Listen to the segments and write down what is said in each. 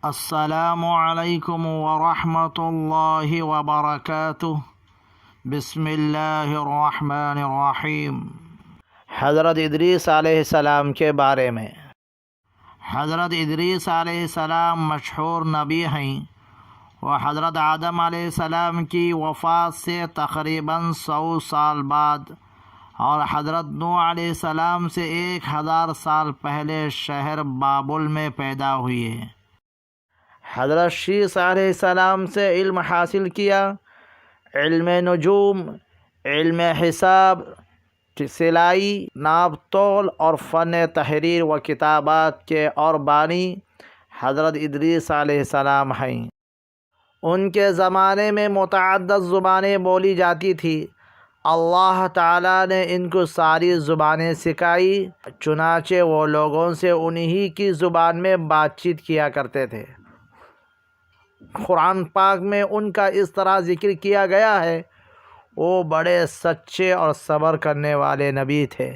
السلام علیکم ورحمۃ اللہ وبرکاتہ۔ بسم اللہ الرحمن الرحیم۔ حضرت ادریس علیہ السلام کے بارے میں۔ حضرت ادریس علیہ السلام مشہور نبی ہیں۔ وہ حضرت آدم علیہ السلام کی وفات سے تقریباً 100 سال بعد اور حضرت نوح علیہ السلام سے 1000 سال پہلے شہر بابل میں پیدا ہوئے۔ حضرت شیس علیہ السلام سے علم حاصل کیا، علم نجوم، علم حساب، سلائی، ناپ تول اور فن تحریر و کتابات کے اور بانی حضرت ادریس علیہ السلام ہیں۔ ان کے زمانے میں متعدد زبانیں بولی جاتی تھی۔ اللہ تعالیٰ نے ان کو ساری زبانیں سکھائی، چنانچہ وہ لوگوں سے انہی کی زبان میں بات چیت کیا کرتے تھے۔ قرآن پاک میں ان کا اس طرح ذکر کیا گیا ہے، وہ بڑے سچے اور صبر کرنے والے نبی تھے۔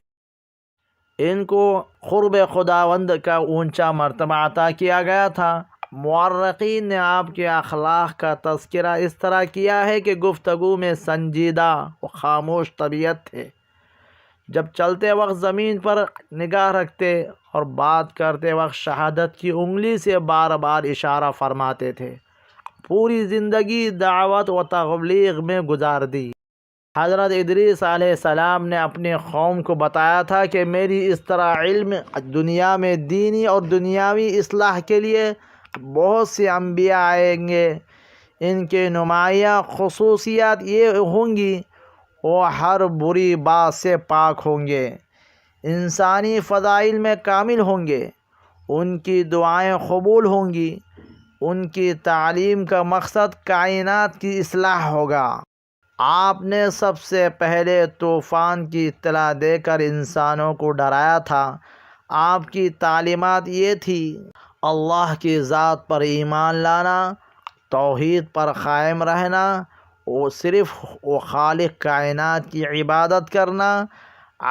ان کو قرب خداوند کا اونچا مرتبہ عطا کیا گیا تھا۔ مورخین نے آپ کے اخلاق کا تذکرہ اس طرح کیا ہے کہ گفتگو میں سنجیدہ و خاموش طبیعت تھے۔ جب چلتے وقت زمین پر نگاہ رکھتے اور بات کرتے وقت شہادت کی انگلی سے بار بار اشارہ فرماتے تھے۔ پوری زندگی دعوت و تبلیغ میں گزار دی۔ حضرت ادریس علیہ السلام نے اپنی قوم کو بتایا تھا کہ میری اس طرح علم دنیا میں دینی اور دنیاوی اصلاح کے لیے بہت سے انبیاء آئیں گے۔ ان کے نمایاں خصوصیات یہ ہوں گی، وہ ہر بری بات سے پاک ہوں گے، انسانی فضائل میں کامل ہوں گے، ان کی دعائیں قبول ہوں گی، ان کی تعلیم کا مقصد کائنات کی اصلاح ہوگا۔ آپ نے سب سے پہلے طوفان کی اطلاع دے کر انسانوں کو ڈرایا تھا۔ آپ کی تعلیمات یہ تھی: اللہ کی ذات پر ایمان لانا، توحید پر قائم رہنا، صرف وہ خالق کائنات کی عبادت کرنا،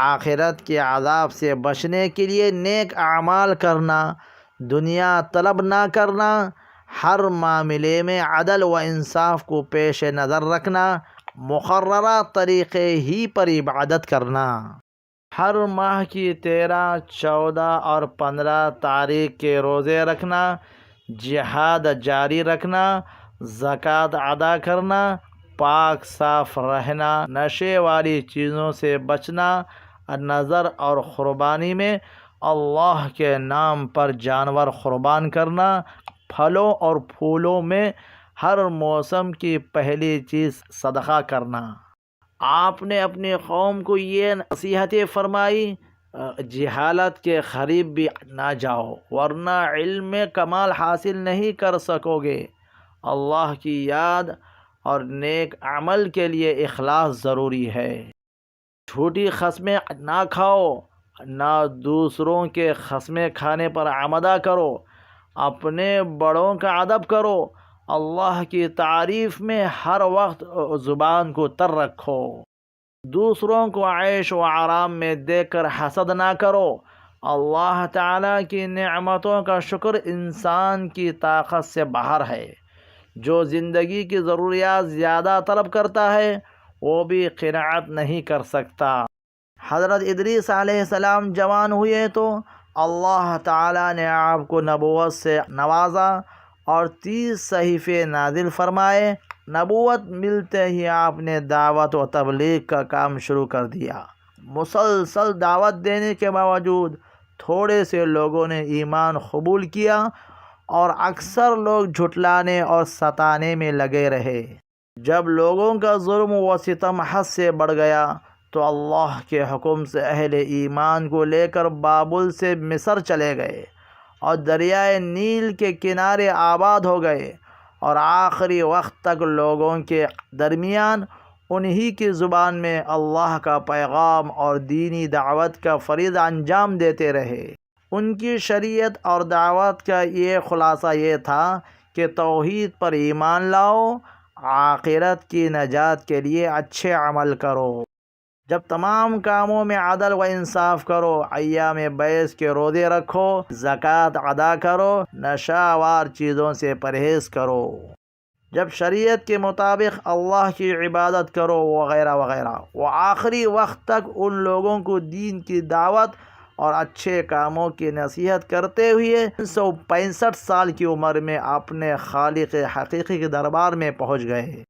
آخرت کے عذاب سے بچنے کے لیے نیک اعمال کرنا، دنیا طلب نہ کرنا، ہر معاملے میں عدل و انصاف کو پیش نظر رکھنا، مقررہ طریقے ہی پر عبادت کرنا، ہر ماہ کی 13، 14 اور 15 تاریخ کے روزے رکھنا، جہاد جاری رکھنا، زکوٰۃ ادا کرنا، پاک صاف رہنا، نشے والی چیزوں سے بچنا، نذر اور قربانی میں اللہ کے نام پر جانور قربان کرنا، پھلوں اور پھولوں میں ہر موسم کی پہلی چیز صدقہ کرنا۔ آپ نے اپنی قوم کو یہ نصیحتیں فرمائی: جہالت کے قریب بھی نہ جاؤ ورنہ علم میں کمال حاصل نہیں کر سکو گے۔ اللہ کی یاد اور نیک عمل کے لیے اخلاص ضروری ہے۔ جھوٹی قسمیں نہ کھاؤ، نہ دوسروں کے قسمیں کھانے پر آمادہ کرو، اپنے بڑوں کا ادب کرو، اللہ کی تعریف میں ہر وقت زبان کو تر رکھو، دوسروں کو عیش و آرام میں دیکھ کر حسد نہ کرو۔ اللہ تعالیٰ کی نعمتوں کا شکر انسان کی طاقت سے باہر ہے۔ جو زندگی کی ضروریات زیادہ طلب کرتا ہے وہ بھی قناعت نہیں کر سکتا۔ حضرت ادریس علیہ السلام جوان ہوئے تو اللہ تعالیٰ نے آپ کو نبوت سے نوازا اور 30 صحیفے نازل فرمائے۔ نبوت ملتے ہی آپ نے دعوت و تبلیغ کا کام شروع کر دیا۔ مسلسل دعوت دینے کے باوجود تھوڑے سے لوگوں نے ایمان قبول کیا اور اکثر لوگ جھٹلانے اور ستانے میں لگے رہے۔ جب لوگوں کا ظلم و ستم حد سے بڑھ گیا تو اللہ کے حکم سے اہل ایمان کو لے کر بابل سے مصر چلے گئے اور دریائے نیل کے کنارے آباد ہو گئے، اور آخری وقت تک لوگوں کے درمیان انہی کی زبان میں اللہ کا پیغام اور دینی دعوت کا فریضہ انجام دیتے رہے۔ ان کی شریعت اور دعوت کا یہ خلاصہ یہ تھا کہ توحید پر ایمان لاؤ، آخرت کی نجات کے لیے اچھے عمل کرو۔ جب تمام کاموں میں عدل و انصاف کرو، ایام بیس کے روزے رکھو، زکوٰۃ ادا کرو، نشہ چیزوں سے پرہیز کرو، جب شریعت کے مطابق اللہ کی عبادت کرو، وغیرہ وغیرہ۔ وہ آخری وقت تک ان لوگوں کو دین کی دعوت اور اچھے کاموں کی نصیحت کرتے ہوئے 365 سال کی عمر میں اپنے خالق حقیقی کے دربار میں پہنچ گئے۔